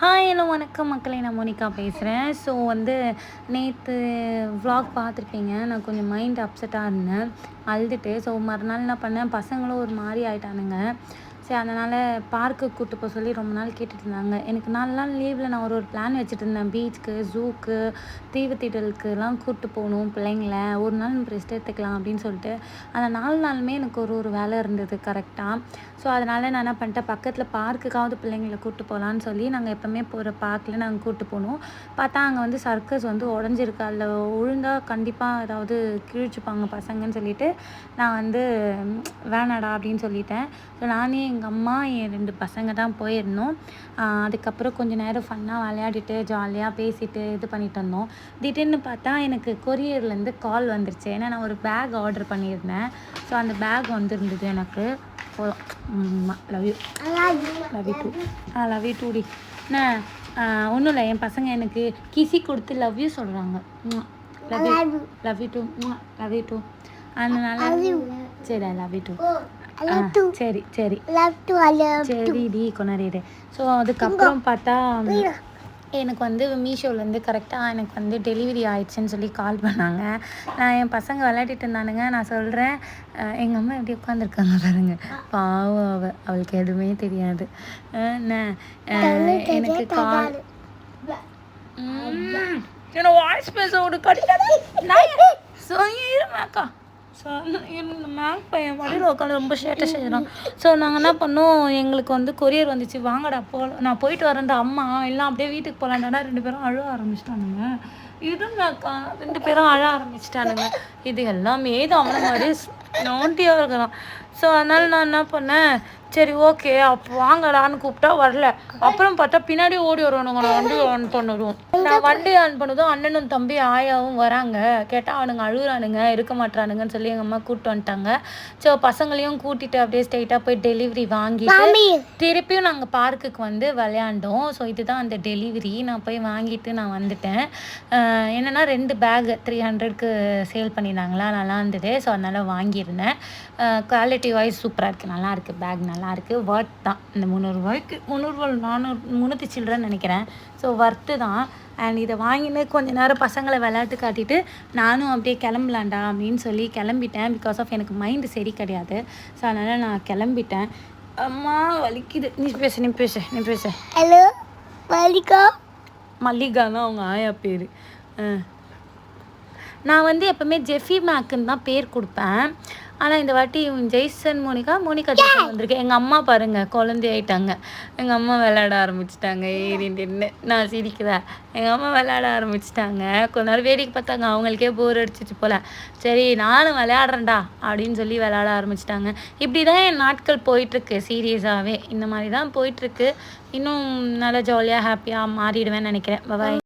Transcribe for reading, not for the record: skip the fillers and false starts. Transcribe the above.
Hi hello வணக்கம் மக்களே, நான் மோனிகா பேசுகிறேன். ஸோ நேற்று vlog பார்த்துருப்பீங்க. நான் கொஞ்சம் மைண்ட் அப்செட்டாக இருந்தேன், அழுதுட்டு. ஸோ மறுநாள் என்ன பண்ணேன், பசங்களும் ஒரு மாதிரி ஆகிட்டானுங்க. சரி, அதனால் பார்க்குக்கு கூப்பிட்டு போக சொல்லி ரொம்ப நாள் கேட்டுட்டு இருந்தாங்க. எனக்கு 4 நாள் லீவில் நான் ஒரு பிளான் வச்சுட்டு இருந்தேன். பீச்சுக்கு, ஜூக்கு, தீவுத்திடலுக்குலாம் கூப்பிட்டு போகணும் பிள்ளைங்கள. ஒரு நாள் ரெஸ்ட் எடுத்துக்கலாம் அப்படின்னு சொல்லிட்டு அந்த 4 நாளுமே எனக்கு ஒரு வேலை இருந்தது கரெக்டாக. ஸோ அதனால் நான் என்ன பண்ணிட்டேன், பக்கத்தில் பார்க்குக்காவது பிள்ளைங்களை கூப்பிட்டு போகலான்னு சொல்லி நாங்கள் எப்போவுமே போகிற பார்க்கில் நாங்கள் கூப்பிட்டு போனோம். பார்த்தா அங்கே சர்க்கஸ் உடஞ்சிருக்கு. அதில் ஒழுங்காக கண்டிப்பாக ஏதாவது கிழிச்சுப்பாங்க பசங்கன்னு சொல்லிட்டு நான் வேணாடா அப்படின்னு சொல்லிட்டேன். ஸோ நானே எங்கள் அம்மா என் 2 பசங்க தான் போயிருந்தோம். அதுக்கப்புறம் கொஞ்சம் நேரம் ஃபன்னாக விளையாடிட்டு ஜாலியாக பேசிட்டு இது பண்ணிட்டு இருந்தோம். திடீர்னு பார்த்தா எனக்கு கொரியர்லேருந்து கால் வந்துருச்சு. ஏன்னா நான் ஒரு பேக் ஆர்டர் பண்ணியிருந்தேன். ஸோ அந்த பேக் வந்துருந்தது எனக்கு. Love you too. Love you டூடி. நான் ஒன்றும் இல்லை, என் பசங்க எனக்கு கிசி கொடுத்து லவ் யூ சொல்கிறாங்க. Love you too. அதனால சரி, ஐ லவ் யூ டூ. சரி சரிடி கொண்டாடிடு. ஸோ அதுக்கப்புறம் பார்த்தா எனக்கு மீஷோலேருந்து கரெக்டாக எனக்கு டெலிவரி ஆயிடுச்சுன்னு சொல்லி கால் பண்ணாங்க. நான் என் பசங்க விளையாடிட்டு இருந்தானுங்க. நான் சொல்கிறேன், எங்கள் அம்மா எப்படி உட்காந்துருக்காங்க பாருங்க, பாவம் அவளுக்கு எதுவுமே தெரியாது. எனக்கு கால் என்ன வாய்ஸ் பேச ஒரு இருமாக்கா. ஸோ இந்த மேக் பையன் வழியில் உட்காந்து ரொம்ப சேட்டை செய்கிறான். ஸோ நாங்கள் என்ன பண்ணோம், எங்களுக்கு கொரியர் வந்துச்சு, வாங்கடா நான் போயிட்டு வரேன்டா அம்மா, எல்லாம் அப்படியே வீட்டுக்கு போகலான்டா. 2 பேரும் அழ ஆரம்பிச்சிட்டானுங்க. இதுங்கக்கா 2 பேரும் அழ ஆரம்பிச்சிட்டானுங்க. இது எல்லாமே தான் அவனை மாதிரி நோண்டியாக இருக்கலாம். ஸோ அதனால் நான் என்ன பண்ணேன், சரி ஓகே அப்போ வாங்கடான்னு கூப்பிட்டா வரல. அப்புறம் பார்த்தா பின்னாடி ஓடி வருவானுங்க. நான் வண்டி ஆன் பண்ணதும் அண்ணனும் தம்பி ஆயாவும் வராங்க. கேட்டால் அவனுங்க அழுகுறானுங்க, இருக்க மாட்டானுங்கன்னு சொல்லி எங்கள் அம்மா கூப்பிட்டு வந்துட்டாங்க. ஸோ பசங்களையும் கூட்டிகிட்டு அப்படியே ஸ்ட்ரைட்டாக போய் டெலிவரி வாங்கிட்டு திருப்பியும் நாங்கள் பார்க்குக்கு விளையாண்டோம். ஸோ இதுதான் அந்த டெலிவரி. நான் போய் வாங்கிட்டு நான் வந்துட்டேன். என்னென்னா 2 பேக் 300க்கு சேல் பண்ணியிருந்தாங்களா, நல்லா இருந்தது. ஸோ அதனால் வாங்கியிருந்தேன். குவாலிட்டி வைஸ் சூப்பராக இருக்குது, நல்லாயிருக்கு. பேக் நல்லாயிருக்கு, ஒர்த் தான். இந்த 300 ரூபாய்க்கு 300 சில்ட்ரன்னு நினைக்கிறேன். ஸோ ஒர்த்து தான். அண்ட் இதை வாங்கின்னு கொஞ்சம் நேரம் பசங்களை விளையாட்டு காட்டிட்டு நானும் அப்படியே கிளம்பலாண்டா அப்படின்னு சொல்லி கிளம்பிட்டேன். பிகாஸ் ஆஃப் எனக்கு மைண்டு சரி கிடையாது. ஸோ அதனால் நான் கிளம்பிட்டேன். அம்மா வலிக்குது. நீ பேச. ஹலோ மல்லிகா. மல்லிகா தான் அவங்க ஆயா பேர். நான் எப்போவுமே ஜெஃபி மேக்குன்னு தான் பேர் கொடுப்பேன். ஆனால் இந்த வாட்டி ஜெய்சன் மோனிகா ஜெய்சன் வந்திருக்கேன். எங்கள் அம்மா பாருங்கள், குழந்தை ஆயிட்டாங்க. எங்கள் அம்மா விளையாட ஆரம்பிச்சிட்டாங்க. ஏறின்னு நான் சிரிக்கிறேன். எங்கள் அம்மா விளையாட ஆரம்பிச்சிட்டாங்க. கொஞ்ச நேரம் வேடிக்கை பார்த்தாங்க. அவங்களுக்கே போர் அடிச்சிச்சு போல். சரி நானும் விளையாடுறேன்டா அப்படின்னு சொல்லி விளையாட ஆரம்பிச்சிட்டாங்க. இப்படி தான் என் நாட்கள் போயிட்டுருக்கு. சீரியஸாகவே இந்த மாதிரி தான் போயிட்டுருக்கு. இன்னும் நல்லா ஜாலியாக ஹாப்பியாக மாறிடுவேன்னு நினைக்கிறேன். பாய்.